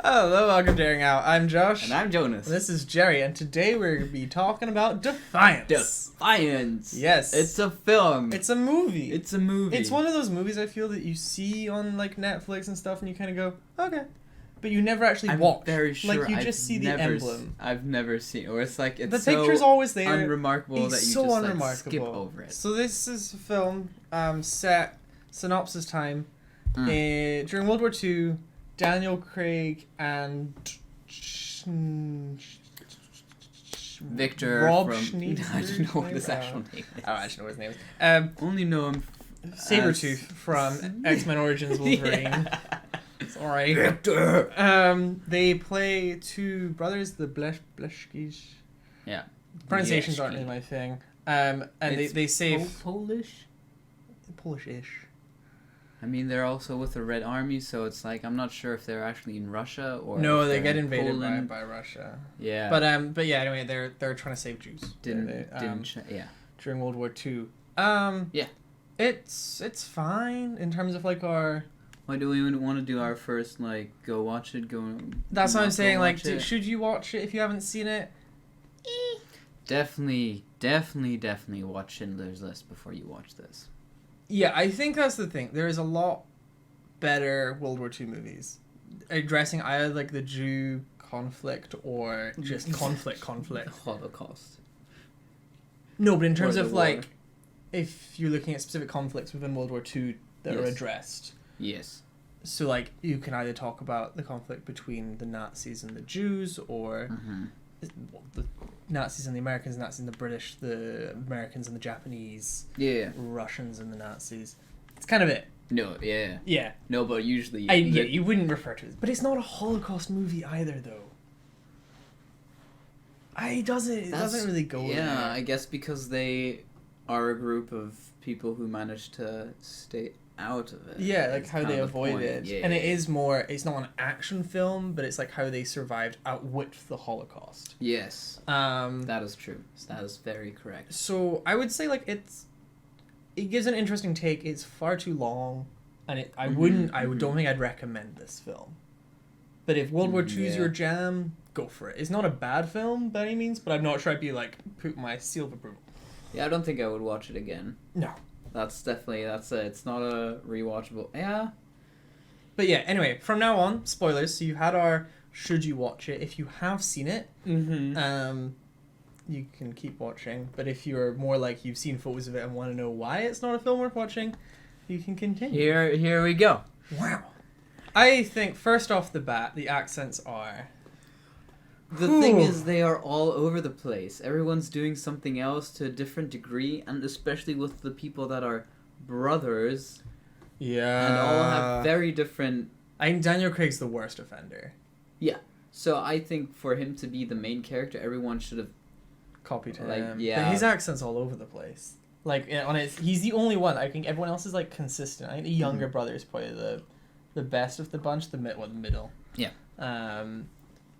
Hello, welcome to Airing Out. I'm Josh. And I'm Jonas. And this is Jerry, and today we're going to be talking about Defiance. Defiance. Yes. It's a film. It's a movie. It's a movie. It's one of those movies I feel that you see on like Netflix and stuff, and you kind of go, okay. But you never actually watch. I'm very sure. Like, you just see the emblem. I've never seen, or it's like, it's the so picture's always there. unremarkable that you so just unremarkable. like skip over it. So this is a film set synopsis time during World War II. Daniel Craig and Victor Rob from Schneider? I don't know what his actual name is. I don't actually know what his name is. Only know him Sabretooth from X-Men Origins Wolverine. Yeah. Sorry. Victor. They play two brothers, the Bleszkis. Yeah. Pronunciations aren't really my thing. And they save Polish. Polish-ish. I mean, they're also with the Red Army, so it's like I'm not sure if they're actually in Russia or. No, if they they're get in invaded Poland. by Russia. Yeah. But yeah. Anyway, they're trying to save Jews. Yeah. During World War II. Yeah. It's fine in terms of like our. Why do we even want to do our first like go watch it? That's what I'm saying. Like, watch it? should you watch it if you haven't seen it? Definitely watch Schindler's List before you watch this. Yeah, I think that's the thing. There is a lot better World War II movies addressing either like the Jew conflict or just conflict. Holocaust. No, but in terms Or the of war. like, if you're looking at specific conflicts within World War II that are Yes. addressed. Yes. So like, you can either talk about the conflict between the Nazis and the Jews, or the Nazis and the Americans, Nazis and the British, the Americans and the Japanese, Yeah. Russians and the Nazis. It's kind of it. No. Yeah. Yeah. No, but usually. Yeah, you wouldn't refer to it. But it's not a Holocaust movie either, though. It doesn't really go there. Yeah, I guess because they are a group of people who manage to stay out of it. Yeah, like It's how kind they of the avoid point. it. Yeah, And it yeah. is more, it's not an action film, but it's like how they survived outwit the Holocaust. Yes. Um, That is true. That is very correct. so I would say like it gives an interesting take. It's far too long, and I don't think I'd recommend this film. But if World War II is Yeah. your jam, go for it. It's not a bad film by any means, but I'm not sure I'd be like put my seal of approval. Yeah, I don't think I would watch it again. No. It's not a rewatchable. Yeah. But yeah, anyway, from now on, spoilers. So you had our should you watch it. If you have seen it, you can keep watching. But if you're more like you've seen photos of it and want to know why it's not a film worth watching, you can continue. Here we go. Wow. I think first off the bat, the accents are. The thing is, they are all over the place. Everyone's doing something else to a different degree, and especially with the people that are brothers, Yeah. and all have very different. I think Daniel Craig's the worst offender. So I think for him to be the main character, everyone should have. Copied him. Like, yeah. But his accent's all over the place. Like he's the only one. I think everyone else is like consistent. I think the younger brother is probably the best of the bunch. The middle. Yeah.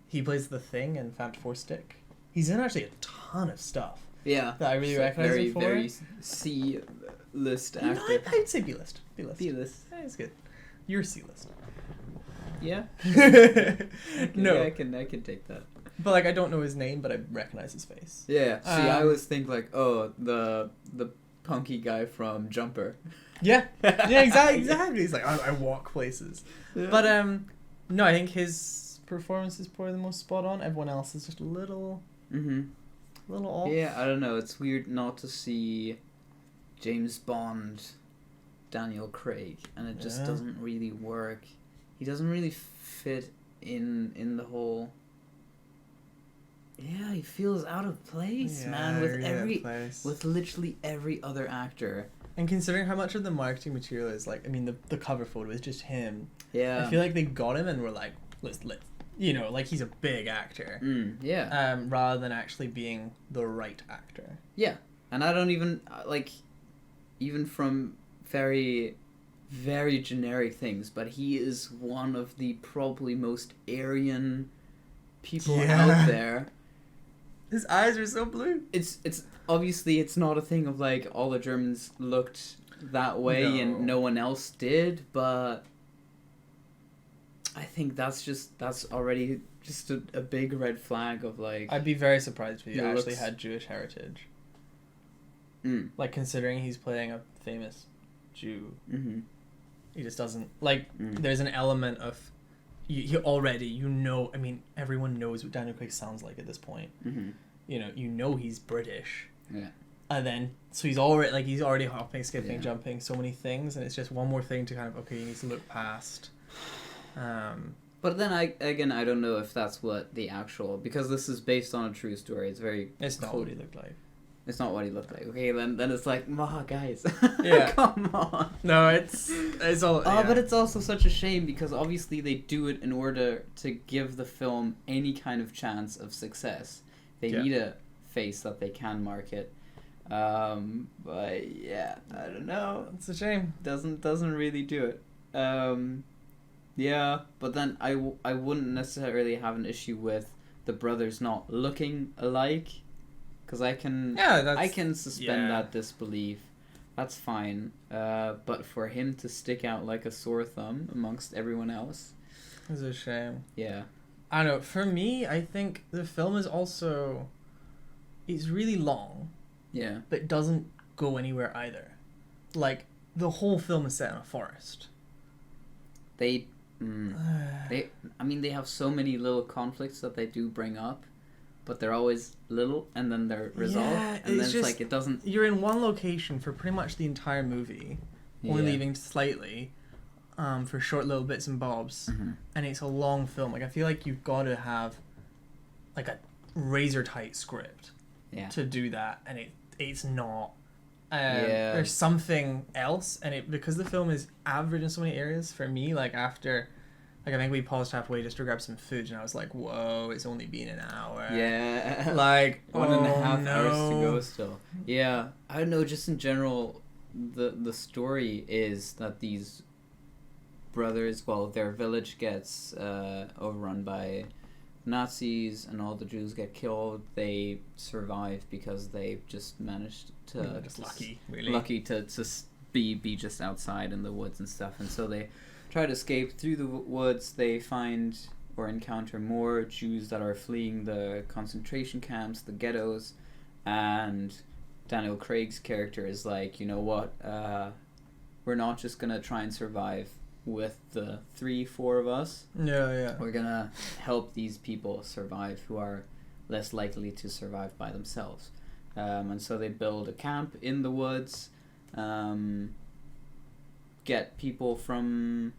He plays the Thing in Fantastic Four Stick. He's in actually a ton of stuff Yeah. that I really So recognize him for. Very C-list actor. No, I'd say B-list. B-list. B-list. Yeah, it's good. You're C-list. Yeah. No. Yeah, I can take that. But like I don't know his name, but I recognize his face. Yeah. See, I always think like, oh, the punky guy from Jumper. Yeah. Yeah, exactly. He's like, I walk places. Yeah. But no, I think his performance is probably the most spot on. Everyone else is just a little off. Yeah, I don't know. It's weird not to see James Bond, Daniel Craig, and it just doesn't really work. He doesn't really fit in the whole. Yeah, he feels out of place, man. With literally every other actor. And considering how much of the marketing material is like, I mean, the cover photo is just him. Yeah. I feel like they got him and were like, let's like he's a big actor. Yeah. Rather than actually being the right actor. Yeah, and I don't even even from very, very generic things, but he is one of the probably most Aryan people out there. His eyes are so blue. It's obviously it's not a thing of like all the Germans looked that way and no one else did, but I think that's already just a big red flag of like. I'd be very surprised if he He actually looks- had Jewish heritage. Mm. Like, considering he's playing a famous Jew, Mm-hmm. he just doesn't like. Mm. There's an element of you already, you know. I mean, everyone knows what Daniel Craig sounds like at this point. Mm-hmm. You know he's British. Yeah. And then, so he's already hopping, skipping, Yeah. jumping, so many things, and it's just one more thing to kind of, okay, you need to look past. But then I don't know if that's what the actual, because this is based on a true story. It's very. It's not what he looked like. It's not what he looked like. Okay, then it's like, guys. Yeah. Come on. No, it's all. Oh, Yeah. but it's also such a shame because obviously they do it in order to give the film any kind of chance of success. They Yeah. need a face that they can market. But yeah, I don't know. It's a shame. Doesn't really do it. Yeah, but then I wouldn't necessarily have an issue with the brothers not looking alike, because I can suspend that disbelief. That's fine. But for him to stick out like a sore thumb amongst everyone else, It's a shame. yeah. I don't know. For me, I think the film is also, it's really long, Yeah. but it doesn't go anywhere either. Like, the whole film is set in a forest. They have so many little conflicts that they do bring up, but they're always little and then they're resolved, Yeah, and then it's it's just- like it doesn't. You're in one location for pretty much the entire movie, only Yeah. leaving slightly, for short little bits and bobs, Mhm. and it's a long film. Like, I feel like you've got to have, like, a razor tight script Yeah. to do that, and it's not. Yeah. There's something else, and because the film is average in so many areas, for me, like, after, like, I think we paused halfway just to grab some food, and I was like, whoa, it's only been an hour. Yeah. Like, 1.5 hours to no. go still. Yeah. I don't know, just in general, the story is that these brothers, well, their village gets overrun by Nazis and all the Jews get killed. They survive because they just managed to They're just lucky, really. lucky to be just outside in the woods and stuff, and so they try to escape through the woods. They find or encounter more Jews that are fleeing the concentration camps, the ghettos, and Daniel Craig's character is like, you know what, we're not just gonna try and survive with the 3-4 of us. Yeah. We're gonna help these people survive who are less likely to survive by themselves. And so they build a camp in the woods, get people from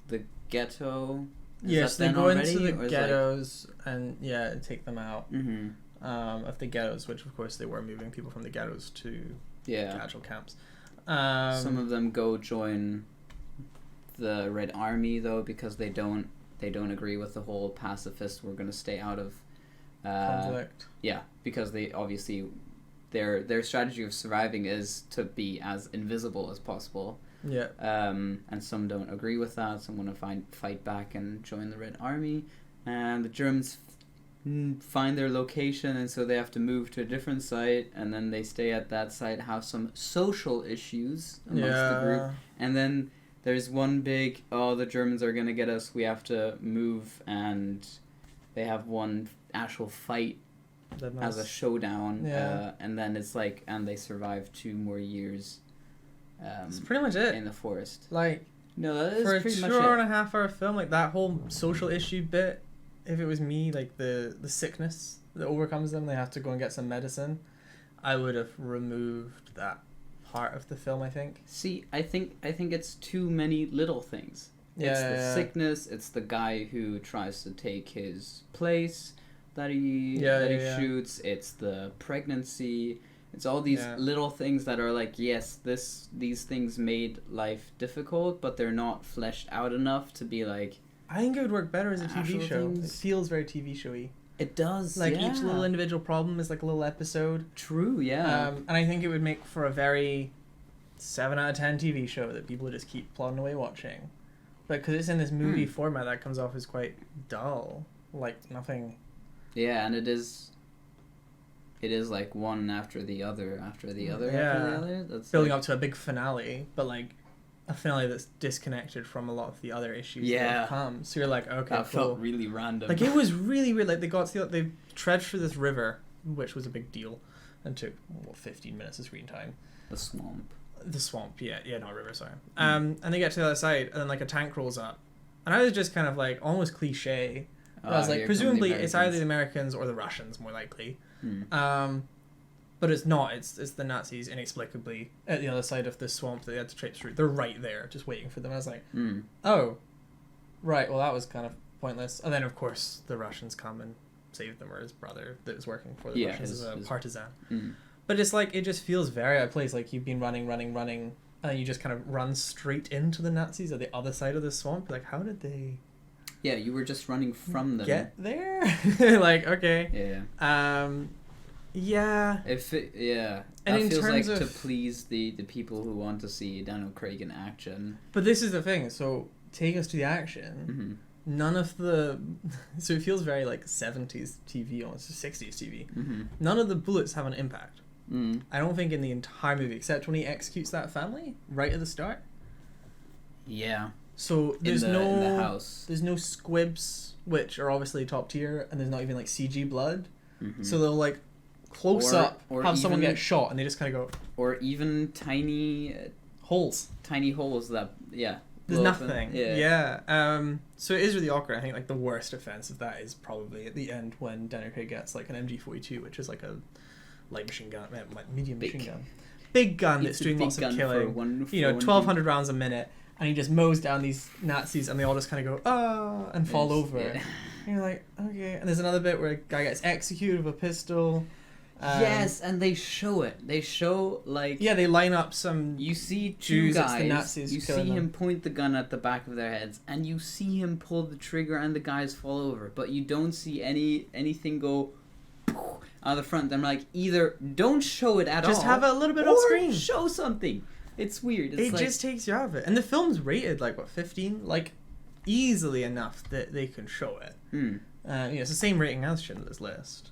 the ghetto. Yes, they then go already, into the or is ghettos and take them out Mm-hmm. of the ghettos, which of course they were moving people from the ghettos to Yeah. actual camps. Some of them go join the Red Army though, because they don't agree with the whole pacifist. We're gonna stay out of conflict. Yeah, because they obviously their strategy of surviving is to be as invisible as possible. Yeah. And some don't agree with that. Some want to fight back and join the Red Army, and the Germans find their location, and so they have to move to a different site, and then they stay at that site, have some social issues amongst the group, and then there's one big, the Germans are gonna get us, we have to move, and they have one actual fight as a showdown, Yeah. and then it's like, and they survive 2 more years That's pretty much it. in the forest. Like, No, that is for a pretty much 2.5 hour film, like that whole social issue bit, if it was me, like the sickness that overcomes them, they have to go and get some medicine, I would have removed that part of the film, I think. See, I think it's too many little things. Yeah, It's the yeah. sickness, it's the guy who tries to take his place that he Yeah. shoots, it's the pregnancy, it's all these Yeah. little things that are like, yes, these things made life difficult, but they're not fleshed out enough to be like, I think it would work better as a TV Actual show. things. It feels very TV showy. it does, Like, yeah. each little individual problem is like a little episode. True, yeah. And I think it would make for a very 7 out of 10 TV show that people just keep plodding away watching. But because it's in this movie format, that comes off as quite dull. Like, nothing. Yeah, and it is like one after the other, after the other, Yeah. after the other. That's Building like, up to a big finale, but like, a finale that's disconnected from a lot of the other issues that Yeah. have come. So you're like, okay, That cool. felt really random. Like, it was really weird. Like, they trudged through this river, which was a big deal, and took 15 minutes of screen time. The swamp. The swamp, yeah, not river, sorry. And they get to the other side, and then like a tank rolls up, and I was just kind of like almost cliche. I was like, Here come the presumably it's either the Americans. Americans or the Russians, more likely. Hmm. But it's not. It's the Nazis inexplicably at the other side of the swamp that they had to traipse through. They're right there, just waiting for them. I was like, oh, right. Well, that was kind of pointless. And then of course the Russians come and save them, or his brother that was working for the Russians as a partisan. But it's like, it just feels very out of place. Like, you've been running, and then you just kind of run straight into the Nazis at the other side of the swamp. Like, how did they? Yeah, you were just running from them. Get there? Like, okay. Yeah. Yeah. And And in feels like terms to of- please the people who want to see Daniel Craig in action. But this is the thing. So, take us to the action. None of the... So it feels very like 70s TV, almost 60s TV. None of the bullets have an impact. I don't think in the entire movie, except when he executes that family right at the start. Yeah. So there's in the house. There's no squibs, which are obviously top tier, and there's not even like CG blood. So they'll like close up, or have someone even- get shot, and they just kind of go Or even tiny holes. that There's blow open. nothing. Yeah. So it is really awkward. I think like the worst offense of that is probably at the end when Daniel Craig gets like an MG42, which is like a light machine gun, like medium machine gun, big gun that's It's a doing big lots of gun for killing. one- You know, for one 1,200 rounds a minute, and he just mows down these Nazis, and they all just kind of go and fall Yes, over. yeah. And you're like, okay. And there's another bit where a guy gets executed with a pistol. Yes, and they show it. They show like Yeah, they line up some. you see two Jews, it's guys. the Nazis You see killing them. him point the gun at the back of their heads, and you see him pull the trigger, and the guys fall over. But you don't see anything go out of the front. I'm like, either don't show it at all, Just have it a little bit or off screen. show something. It's weird. It's It like, just takes you out of it. And the film's rated like what, 15? Like easily enough that they can show it. Mm, It's the same rating as Schindler's List.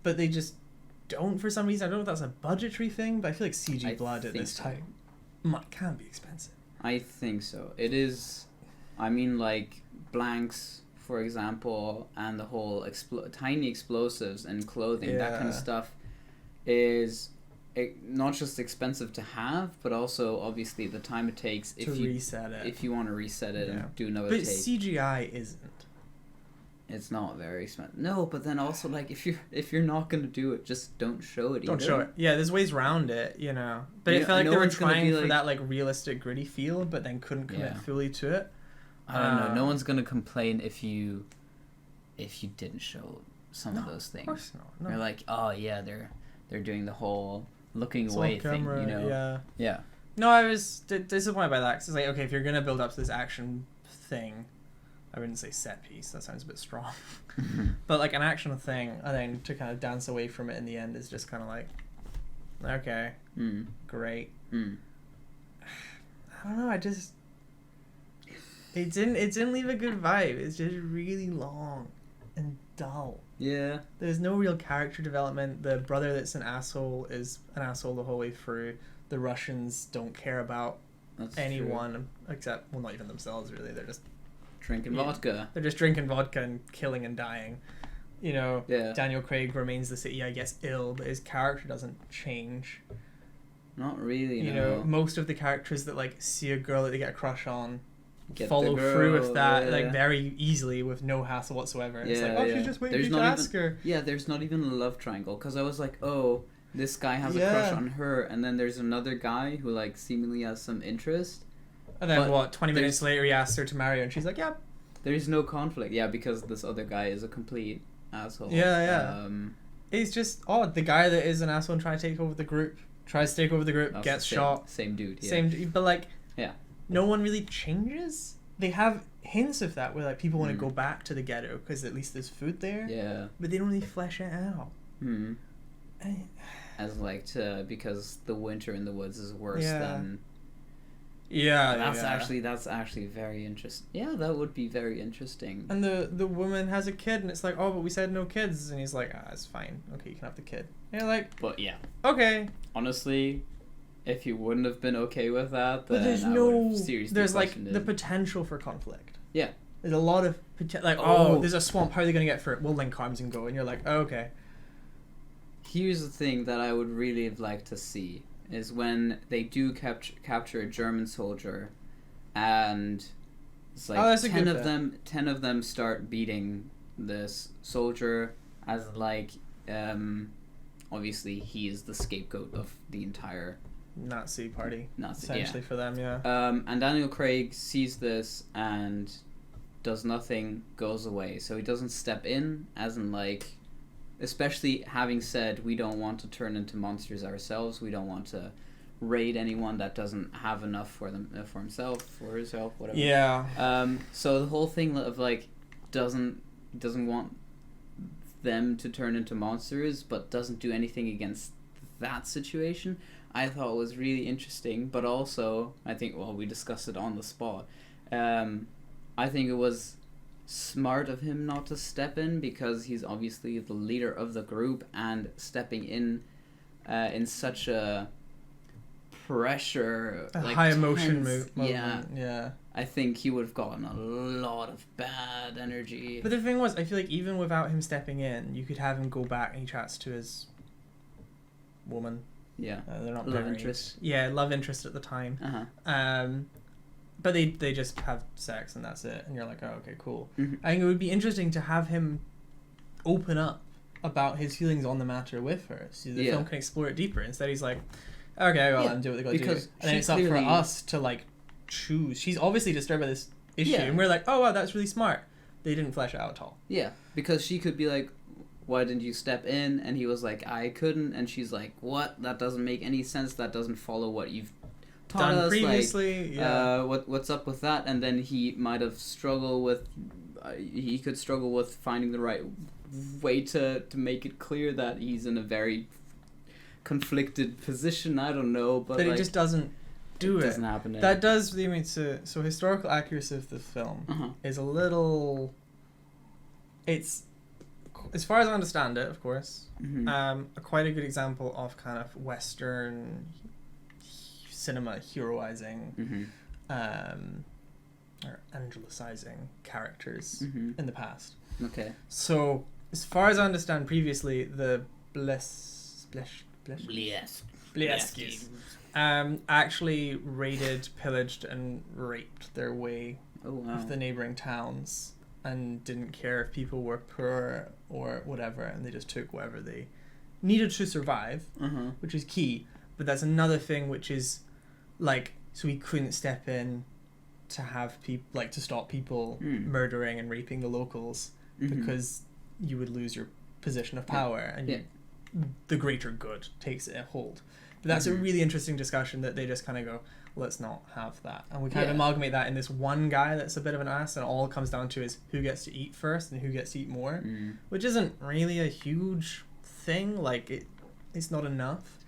But they just don't for some reason. I don't know if that's a budgetary thing, but I feel like CG I blood at think this so. time can be expensive. I think so. It is. I mean, like blanks, for example, and the whole tiny explosives and clothing, that kind of Yeah. stuff, is not just expensive to have, but also obviously the time it takes To reset it. if you want to reset it Yeah. and do another But take. CGI isn't. It's not very expensive. No, but then also like if you're not gonna do it, just don't show it. Don't either. show it. Yeah, there's ways around it, you know. But Yeah, it felt like no they were one's gonna trying be for like- that like realistic, gritty feel, but then couldn't commit Yeah. fully to it. I don't know. No Uh, one's gonna complain if you didn't show some of those things. Of course not. No. They're like, oh yeah, they're doing the whole looking It's away on thing, camera, you know? Yeah. Yeah. No, I was disappointed by that. 'Cause it's like, okay, if you're gonna build up to this action thing, I wouldn't say set piece. That sounds a bit strong. But like an action thing, and then to kind of dance away from it in the end is just kind of like, okay, Mm. great. Mm. I don't know. It didn't leave a good vibe. It's just really long and dull. Yeah. There's no real character development. The brother that's an asshole is an asshole the whole way through. The Russians don't care about That's anyone except, well, not even themselves really. They're just true. Drinking Yeah. vodka. They're just drinking vodka and killing and dying. You know, Yeah. Daniel Craig remains the city, I guess, ill, but his character doesn't change. Not really. You no. know, most of the characters that like see a girl that they get a crush on Get the follow through with girl, that yeah. like very easily with no hassle whatsoever. It's Yeah, like, oh, yeah. she's just waiting There's for you to not ask her. Yeah, there's not even a love triangle, because I was like, oh, this guy has a Yeah. crush on her, and then there's another guy who like seemingly has some interest. And then But 20 minutes later he asks her to marry her and she's like, yep. There's no conflict, yeah, because this other guy is a complete asshole. Yeah. It's just odd. The guy that is an asshole and trying to take over the group tries to take over the group, that's gets the same, shot. Same dude. Yeah. Same, but like, Yeah. no one really changes. They have hints of that where like people want to Mm. go back to the ghetto because at least there's food there. Yeah. But they don't really flesh it out. Hmm. I- As like because the winter in the woods is worse Yeah. than. Yeah, That's actually very interesting. Yeah, that would be very interesting. And the woman has a kid, and it's like, oh, but we said no kids, and he's like, it's fine. Okay, you can have the kid. And you're like, But yeah, okay. honestly, if you wouldn't have been okay with that, then But there's I would no. have seriously There's like questioned the it. potential for conflict. Yeah. There's a lot of like there's a swamp. How are they gonna get through it? We'll link arms and go. And you're like, oh, okay. Here's the thing that I would really like to see is when they do capture a German soldier, and it's like that's a 10 good of bit. them. 10 of them start beating this soldier as like, obviously he is the scapegoat of the entire Nazi party. Nazi. Essentially for them, yeah. And Daniel Craig sees this and does nothing, goes away. So he doesn't step in, as in like, especially having said we don't want to turn into monsters ourselves. We don't want to raid anyone that doesn't have enough for them, for himself or herself, whatever. Yeah. So the whole thing of like doesn't want them to turn into monsters, but doesn't do anything against that situation, I thought was really interesting. But also, I think, well, we discussed it on the spot. I think it was smart of him not to step in, because he's obviously the leader of the group, and stepping in such a pressure, like high emotion tense, moment. Yeah. I think he would have gotten a lot of bad energy. But the thing was, I feel like even without him stepping in, you could have him go back and he chats to his woman. Yeah. They're not Love married. interest. Yeah, love interest at the time. Uh-huh. But they just have sex and that's it. And you're like, oh, okay, cool. Mm-hmm. I think it would be interesting to have him open up about his feelings on the matter with her, so the film can explore it deeper. Instead, he's like, okay, well, do what they gotta do. And then it's up for us to like choose. She's obviously disturbed by this issue, and we're like, oh wow, that's really smart. They didn't flesh it out at all. Yeah, because she could be like, why didn't you step in? And he was like, I couldn't. And she's like, what? That doesn't make any sense. That doesn't follow what you've taught done us previously. Like, what's up with that? And then he might have struggled with he could struggle with finding the right way to make it clear that he's in a very conflicted position. I don't know, but like, it just doesn't do it. Doesn't happen. That does lead me to so historical accuracy of the film is a little. It's, as far as I understand it, of course, quite a good example of kind of Western cinema heroizing, or angelicizing characters in the past. Okay. So, as far as I understand, previously the Blieskis actually raided, pillaged, and raped their way of the neighboring towns, and didn't care if people were poor or whatever, and they just took whatever they needed to survive, which is key. But that's another thing which is like, so he couldn't step in to have people, like, to stop people murdering and raping the locals, because you would lose your position of power, and the greater good takes a hold. But that's a really interesting discussion that they just kind of go, let's not have that. And we kind of amalgamate that in this one guy that's a bit of an ass, and all it comes down to is who gets to eat first and who gets to eat more, which isn't really a huge thing. Like, it's not enough.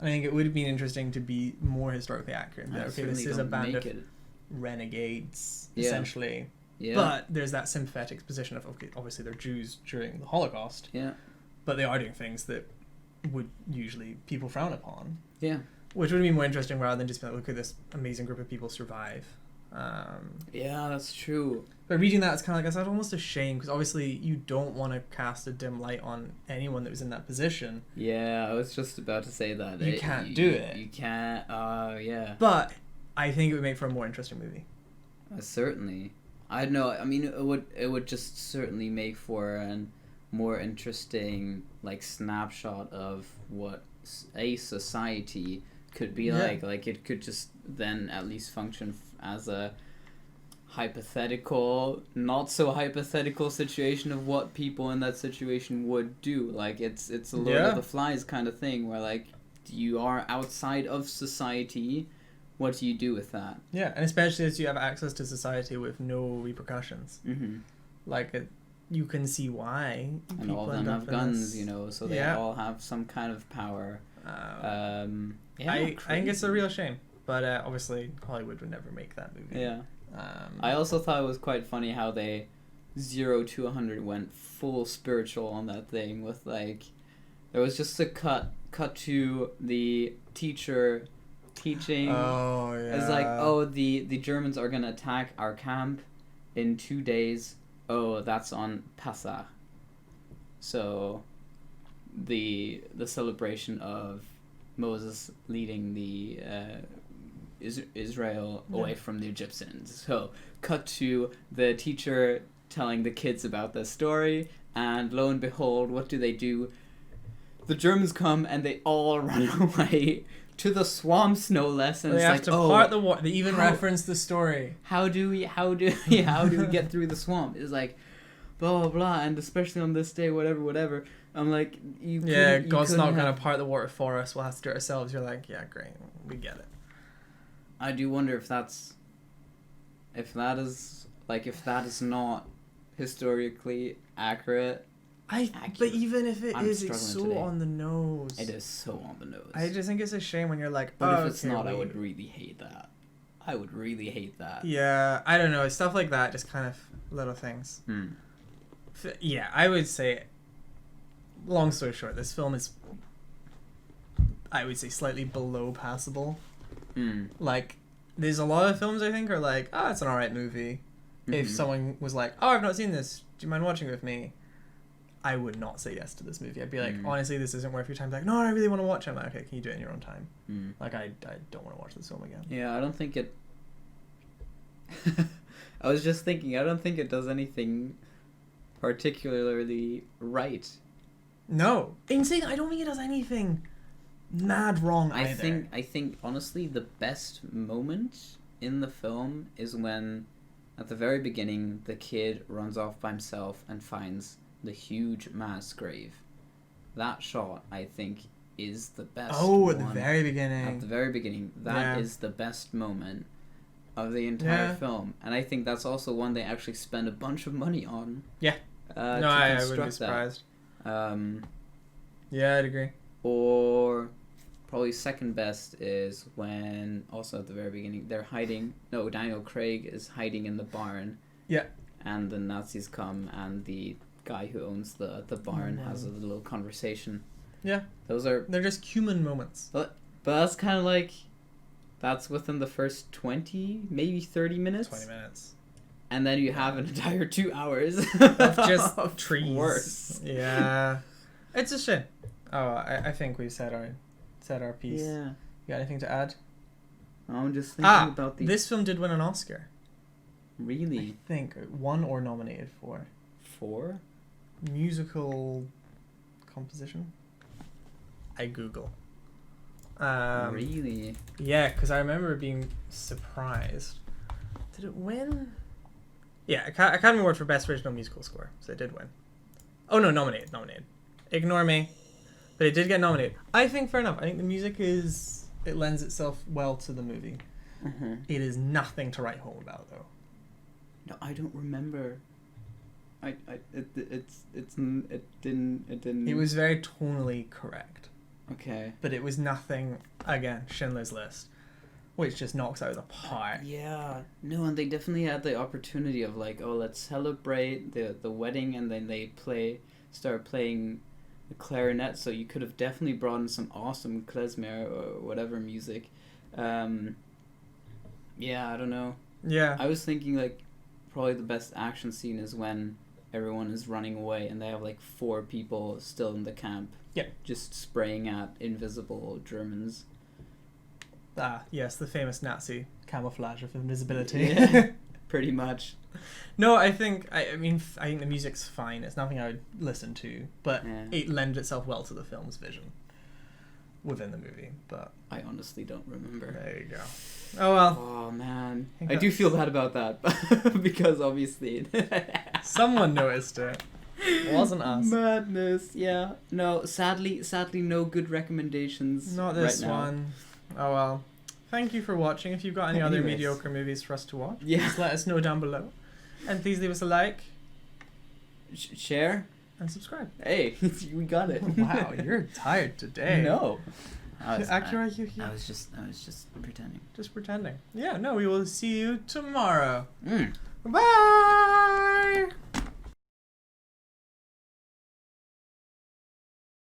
I think it would have been interesting to be more historically accurate. Okay, this is a band of renegades, essentially. Yeah. But there's that sympathetic position of, okay, obviously they're Jews during the Holocaust. Yeah. But they are doing things that would usually people frown upon. Yeah. Which would be more interesting rather than just be like, look at this amazing group of people survive. Yeah, that's true. But reading that, it's kind of like, that's almost a shame, because obviously you don't want to cast a dim light on anyone that was in that position. Yeah, I was just about to say that. You can't do it. You can't, yeah. But I think it would make for a more interesting movie. Certainly. I don't know, I mean, it would just certainly make for a more interesting, like, snapshot of what a society could be like. Like, it could just then at least function as a hypothetical, not so hypothetical situation of what people in that situation would do. Like, it's a Lord of the Flies kind of thing, where, like, you are outside of society. What do you do with that? Yeah, and especially as you have access to society with no repercussions. Like, you can see why. And all of them have guns, you know, so they all have some kind of power. I think it's a real shame. But obviously, Hollywood would never make that movie. Yeah. I also thought it was quite funny how they 0 to 100 went full spiritual on that thing with, like, there was just a cut to the teacher teaching. Oh yeah. It's like, oh, the Germans are gonna attack our camp in 2 days. Oh, that's on Passach. So, the celebration of Moses leading the Israel away from the Egyptians. So, cut to the teacher telling the kids about the story, and lo and behold, what do? The Germans come and they all run away to the swamps, no less. And they it's have like, to oh, part the water. They even reference the story. how do we get through the swamp? It's like, blah blah blah, and especially on this day, whatever. I'm like, God's not gonna part the water for us. We'll have to do it ourselves. You're like, yeah, great, we get it. I do wonder if that is not historically accurate. But even if it is, it's so today. on the nose. It is so on the nose. I just think it's a shame when you're like, but if it's not, I would really hate that. Yeah, I don't know. Stuff like that, just kind of little things. Yeah, I would say, long story short, this film is, I would say, slightly below passable. Like, there's a lot of films I think are like, it's an alright movie. If someone was like, I've not seen this, do you mind watching it with me? I would not say yes to this movie. I'd be like, honestly, this isn't worth your time. Like, no, I really want to watch it. I'm like, okay, can you do it in your own time? Like, I don't want to watch this film again. Yeah, I don't think it... I was just thinking, I don't think it does anything particularly right. No. Insane, I don't think it does anything mad wrong either. I think, honestly, the best moment in the film is when, at the very beginning, the kid runs off by himself and finds the huge mass grave. That shot, I think, is the best at the very beginning. At the very beginning. That is the best moment of the entire film. And I think that's also one they actually spend a bunch of money on. Yeah. I wouldn't be surprised. Yeah, I'd agree. Or probably second best is when, also at the very beginning, Daniel Craig is hiding in the barn. Yeah. And the Nazis come and the guy who owns the barn has a little conversation. Yeah. They're just human moments. But that's kind of like, that's within the first 20, maybe 30 minutes. 20 minutes. And then you have an entire 2 hours of just trees. Worse. Yeah. It's a shame. I think we've said our piece. Yeah. You got anything to add? I'm just thinking about this film did win an Oscar. Really? I think won or nominated for. For? Musical composition. I Google. Really? Yeah, because I remember being surprised. Did it win? Yeah, Academy Award for Best Original Musical Score, so it did win. Oh no, nominated. Ignore me. But it did get nominated. I think fair enough. I think the music it lends itself well to the movie. It is nothing to write home about, though. No, I don't remember. It didn't. It was very tonally correct. Okay. But it was nothing, again, Schindler's List, which just knocks out of the park. Yeah. No, and they definitely had the opportunity of like, let's celebrate the wedding, and then they start playing the clarinet, so you could have definitely brought in some awesome klezmer or whatever music. Yeah, I don't know. Yeah. I was thinking like probably the best action scene is when everyone is running away and they have like 4 people still in the camp. Yeah. Just spraying at invisible Germans. Yes, the famous Nazi camouflage of invisibility. Yeah, pretty much. No, I think the music's fine. It's nothing I would listen to, but it lends itself well to the film's vision within the movie. But I honestly don't remember. There you go. Oh well. Oh man, I do feel bad about that because obviously someone noticed it. It wasn't us. Madness. Yeah. No. Sadly, no good recommendations. Not this right now. one. Oh well. Thank you for watching. If you've got any other mediocre movies for us to watch, just let us know down below. And please leave us a like, share, and subscribe. Hey, we got it. Wow, you're tired today. No. I was just pretending. Just pretending. Yeah, no, we will see you tomorrow. Mm. Bye!